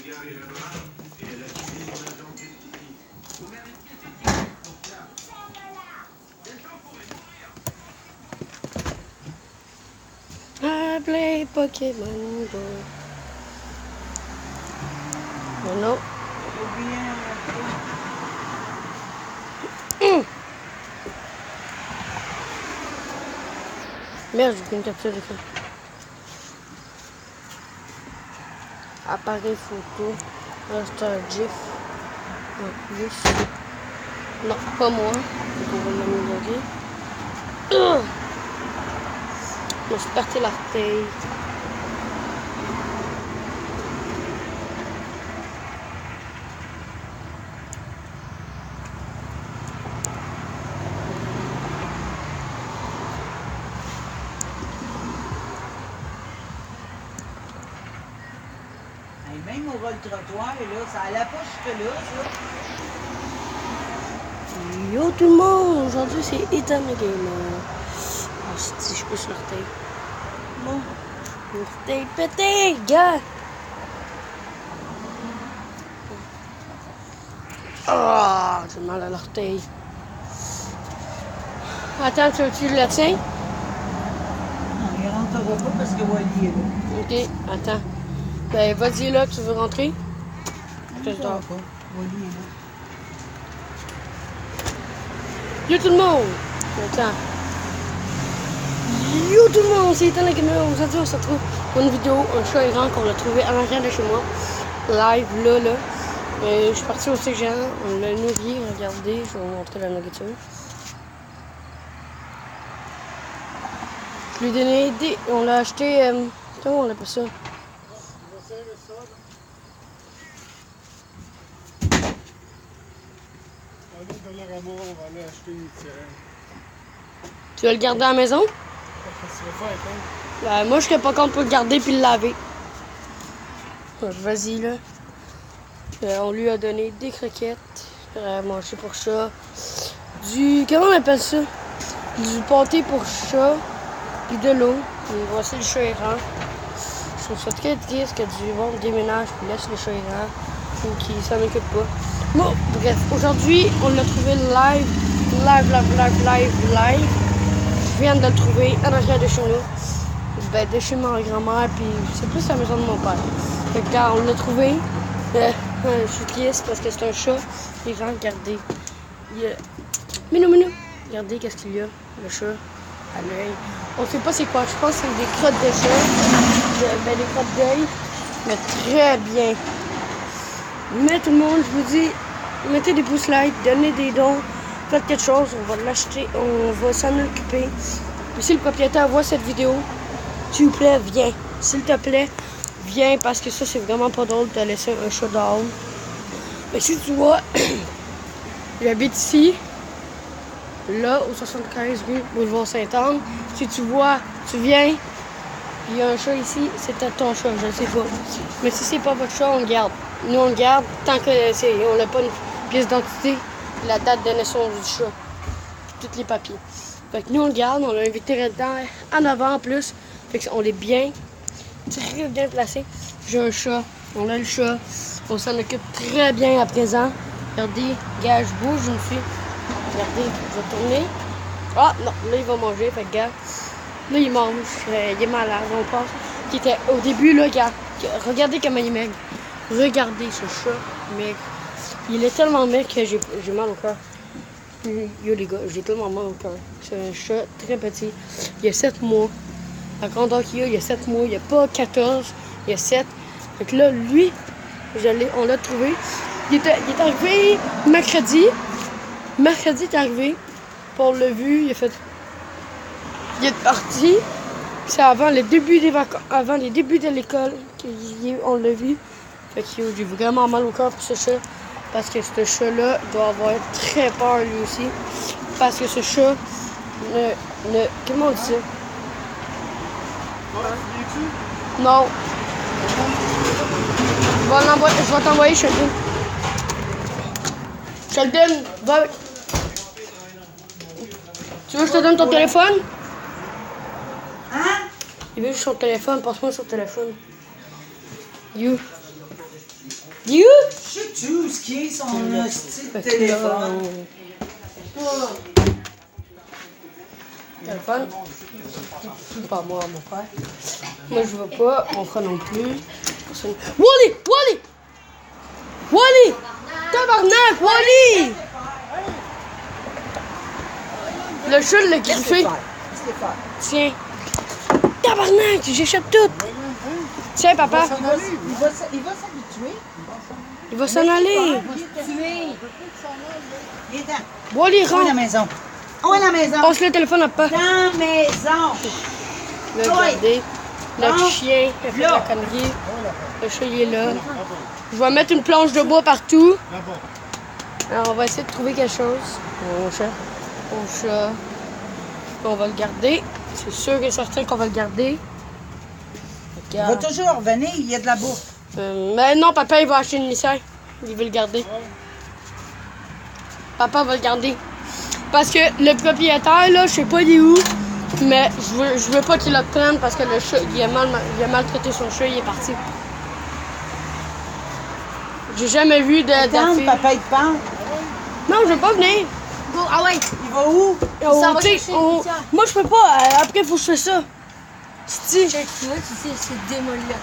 I play Pokémon Go. Mais non. Merde, j'ai pris une capture d'écran. Appareil photo. C'est un GIF. En plus. Non, pas moi. On va l'améliorer. Je me suis parti l'orteil. Même au rôle-trottoir, là, ça allait pas jusque-là, ça. Yo tout le monde, aujourd'hui c'est Ethan le Gamer. Ah, si je peux sur l'orteil. Bon, l'orteil pété, gars. Ah, j'ai mal à l'orteil. Attends, tu le tiens? Non, il rentrera pas parce que Wally est là. Ok, attends. Ben, vas-y là, tu veux rentrer? Je te dors. Wally est là. Yo tout le monde! Attends. Yo tout le monde, c'est Ethan le Gamer. Aujourd'hui, on se retrouve pour une vidéo, un chat errant qu'on a trouvé à l'arrière de chez moi. Live, là. Je suis parti au CGN, on l'a nourri, regardez, je vais vous montrer la nourriture. Je lui ai donné des... On l'a acheté... comment on appelle ça? On va aller acheter une sirène. Tu vas le garder à la maison? Qu'est-ce que tu veux faire, Ethan? Moi, je serais pas contre pour le garder puis le laver. Vas-y, là. On lui a donné des croquettes. À manger pour chat. Comment on appelle ça? Du pâté pour chat. Puis de l'eau. Et voici le chat errant. Je trouve ça très triste que du monde déménage puis laisse le chat errant. Ou qu'il s'en occupe pas. Bon, bref. Aujourd'hui, on l'a trouvé live. Je viens de le trouver à l'arrière de chez nous. Ben, de chez ma grand-mère. Puis c'est plus la maison de mon père. Fait que quand on l'a trouvé. Je suis triste parce que c'est un chat. Les gens, regardez. Minou. Regardez qu'est-ce qu'il y a, le chat, à l'œil. On sait pas c'est quoi. Je pense que c'est des crottes de chat. Des crottes d'œil. Mais très bien. Mais tout le monde, je vous dis, mettez des pouces like, donnez des dons, faites quelque chose. On va l'acheter, on va s'en occuper. Et si le propriétaire voit cette vidéo, s'il vous plaît, viens. S'il te plaît, viens parce que ça, c'est vraiment pas drôle de laisser un chat dehors. Mais si tu vois, j'habite ici, là, au 75 rue Boulevard Sainte-Anne. Si tu vois, tu viens, il y a un chat ici, c'est ton chat, je ne sais pas. Mais si c'est pas votre chat, on le garde. Nous, on le garde tant que on n'a pas une pièce d'identité, la date de naissance du chat, puis tous les papiers. Fait que nous, on le garde, on l'a invité là-dedans, en avant en plus. Fait qu'on est bien, très bien placé. J'ai un chat, on a le chat, on s'en occupe très bien à présent. Regardez, gars, je bouge, je me suis. Regardez, je vais tourner. Ah non, là il va manger, fait que gars. Là il mange, il est malade, on pense. Qui était au début là, gars. Regardez comment il est maigre. Regardez ce chat, maigre. Il est tellement maigre que j'ai mal au cœur. Yo les gars, j'ai tellement mal au cœur. C'est un chat très petit. Il y a 7 mois. La grandeur qu'il a, il y a 7 mois. Il n'y a pas 14, il y a 7. Fait que là, lui, on l'a trouvé. Il est arrivé mercredi. Mercredi, il est arrivé. On l'a vu, il est parti. C'est avant le début des vacances, avant les débuts de l'école qu'on l'a vu. Fait que j'ai vraiment mal au cœur pour ce chat. Parce que ce chat-là doit avoir très peur lui aussi. Parce que ce chat comment on dit ça? Non. Je vais t'envoyer, je te le donne. Je te le donne. Va. Tu veux que je te donne ton téléphone? Hein? Il veut juste son téléphone, passe-moi son téléphone. You. Dis où? Je sais où ce qui est son hostie de Fait que téléphone. Téléphone? Pas moi, mon frère. Moi, je veux pas. Mon frère non plus. Wally! Wally! Wally! Tabarnak! Wally! Le chat l'a griffé. Tiens. Tabarnak! J'échappe tout. Tiens, papa. Il va s'habituer. Il va s'en aller. Il est dans. Wally, Où est la rentre. maison? Où est la maison? Passe le téléphone à papa. Dans la maison. Là, regardez. Notre Non. chien, il a fait de la connerie. Le chat, il est là. Je vais mettre une planche de bois partout. Alors, on va essayer de trouver quelque chose. Mon chat. Mon chat. On va le garder. C'est sûr et certain qu'on va le garder. Il va toujours revenir, il y a de la bouffe. Mais non, papa, il va acheter une litière. Il veut le garder. Papa va le garder. Parce que le propriétaire, là, je sais pas il est où, mais je veux pas qu'il le prenne parce que le chat, il a maltraité son chat, il est parti. J'ai jamais vu Attends, d'affaire. papa, il te parle. Non, je veux pas venir. Ah ouais, Il va où? s'en va Tu sais, chercher une litière. moi, je peux pas. Après, il faut que je fasse ça. Titi. check, tu vois, tu sais, c'est démoli là.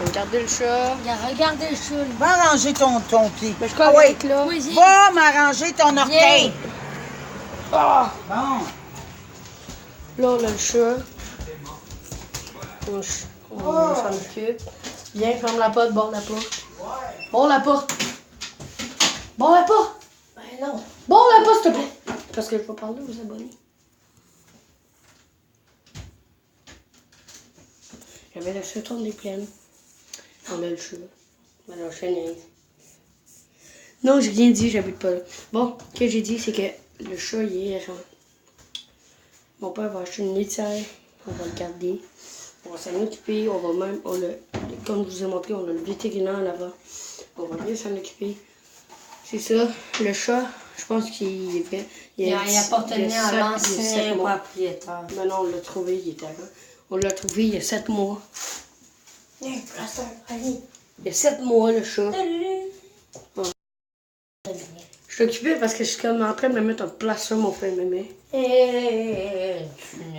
Regardez le chat. Regardez le chat. Va arranger ton pied. Mais je crois avec là. Oui, vas-y. Va m'arranger ton orteil. Ah! Bon. Là, on a le chat. On s'en occupe. Viens, ferme la porte, barre la porte. Barre la porte. Barre la porte. Ben non. Barre la porte, s'il te plaît. Parce que je vais parler aux abonnés. J'avais le chat tourne des plaines. On a le chat. On a le chat niaise. Non, j'ai rien dit, j'habite pas là. Bon, ce que j'ai dit, c'est que le chat, il est genre. Mon père va acheter une litière. On va le garder. On va s'en occuper. On va même. Comme je vous ai montré, on a le vétérinaire là-bas. On va bien s'en occuper. C'est ça. Le chat, je pense qu'il est vrai. Il appartenait à l'ancien mois. propriétaire. Mais non, on l'a trouvé, il était là. On l'a trouvé il y a 7 mois. Allez. Il y a 7 mois, le chat. Je suis occupée parce que je suis comme en train de me mettre en place sur mon frère mémé.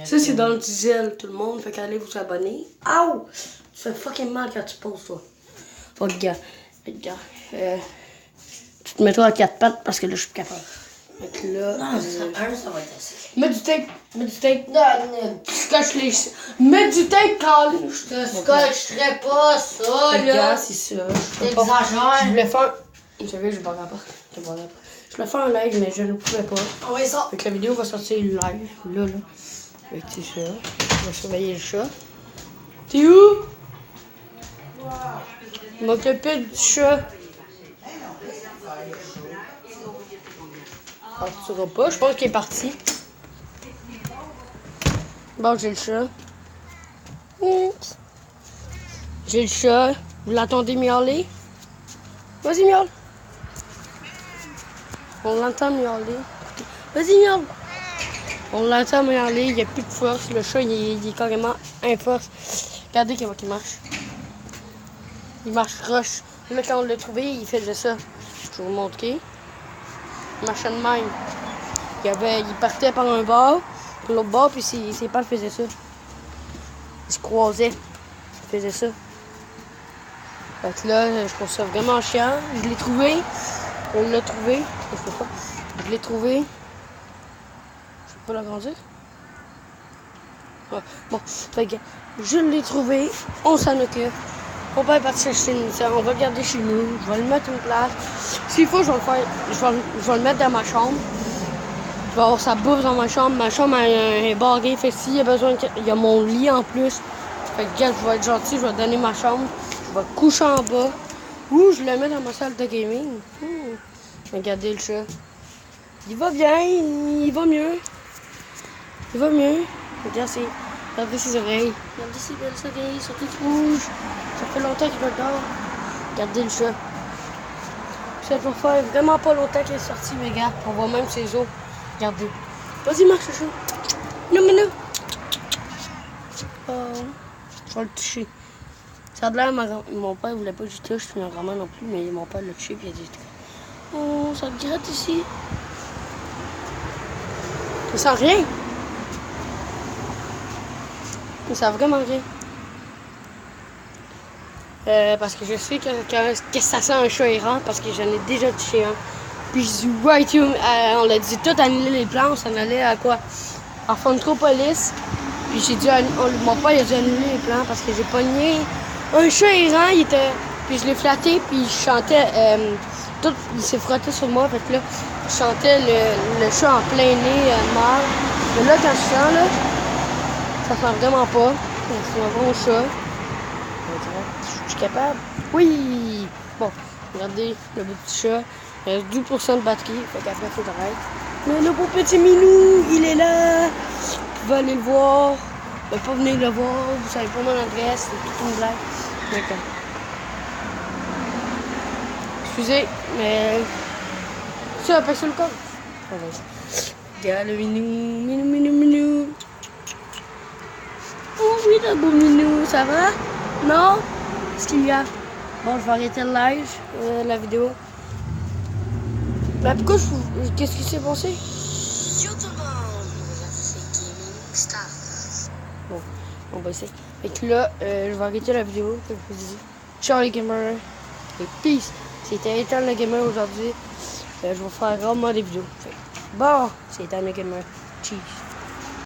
Ça, c'est dans le diesel, tout le monde. Fait qu'allez vous abonner. Aouh! Tu fais fucking mal quand tu poses, toi. Faut que, regarde. Tu te mets toi à 4 pattes parce que là, je suis plus capable. Fait que là. Non, ça va être assez. Mets du tape. Mets du tape. Tu scotches les. Mets du tape, Carl. Je te scotcherai pas ça, là. Regarde, c'est ça. Je peux pas. T'exagères. Je voulais faire. Vous savez, je barre pas. Je barre pas. Je voulais faire un live, mais je ne pouvais pas. Ah ouais, ça. Fait que la vidéo va sortir live. Là. Fait que c'est ça. Je vais surveiller le chat. T'es où? M'occuper du chat. Partira pas. Je pense qu'il est parti. Bon, j'ai le chat. J'ai le chat. Vous l'entendez miauler? Vas-y, miaule. On l'entend miauler. Vas-y, miaule. On l'entend miauler. Il n'y a plus de force. Le chat, il est carrément inforce. Regardez comment il marche. Il marche rush. Là, quand on l'a trouvé, il faisait ça. Je vais vous montrer. Il marchait de même. Il partait par un bord, puis l'autre bord, puis ses pattes faisaient ça. Il se croisait. Il faisait ça. Fait que là, je trouve ça vraiment chiant. Je l'ai trouvé. On l'a trouvé. Je sais pas. Je l'ai trouvé. Je peux pas l'agrandir. Ouais. Bon, fait que je l'ai trouvé. On s'en occupe. On va partir chercher une litière. On va le garder chez nous. Je vais le mettre une place. S'il faut, je vais le faire. Je vais le mettre dans ma chambre. Je vais avoir sa bouffe dans ma chambre. Ma chambre est barrée. Fait que s'il y a besoin, il y a mon lit en plus. Fait que regarde, je vais être gentil. Je vais donner ma chambre. Je vais coucher en bas. Ou je le mets dans ma salle de gaming. Regardez le chat. Il va bien. Il va mieux. Il va mieux. Regardez ses oreilles. Regardez ses belles oreilles. Ils sont toutes rouges. Ça fait longtemps qu'il va dehors. Regardez le chat. Ça va faire vraiment pas longtemps qu'il est sorti, mes gars. On voit même ses os. Regardez. Vas-y, marche, le chat. Non, mais non. Oh, je vais le toucher. Ça a l'air, mon père voulait pas que je touche, puis ma grand-mère non plus, mais mon père l'a touché, puis il a dit oh, ça te gratte ici. Ça sent rien. Ça sent vraiment rien. Parce que je sais que ça sent un chat errant, parce que j'en ai déjà touché un. Puis je dis, right, on l'a dit tout annuler les plans, on s'en allait à quoi? En Funtropolis. Puis j'ai dû, mon père il a dû annuler les plans parce que j'ai pogné un chat errant, puis je l'ai flatté, puis il chantait, il s'est frotté sur moi, fait que là, je chantais le chat en plein nez, mort. Mais là, quand je sens, là, ça sent vraiment pas. C'est un bon chat. Je suis capable. Oui! Bon, regardez le petit chat. Il reste 12% de batterie, fait qu'après, il faut que j'arrête. Mais le beau petit minou, il est là! Vous pouvez aller le voir. Vous ne pouvez pas venir le voir, vous savez pas mon adresse, c'est toute une blague. D'accord. Excusez, mais. Ça, pas sur le corps. Regarde le minou. Oh oui, le beau minou, ça va? Non? Qu'est-ce qu'il y a? Bon, je vais arrêter le live, la vidéo. Mais pourquoi qu'est-ce qui s'est passé? Yo tout le monde, c'est Gaming Star. Bon, on va essayer. Fait que là, je vais arrêter la vidéo, comme je vous dis. Ciao les gamers. Et peace. C'était Ethan le gamer aujourd'hui. Je vais faire rarement des vidéos. Fait, bon, c'est Ethan le gamer. Cheese.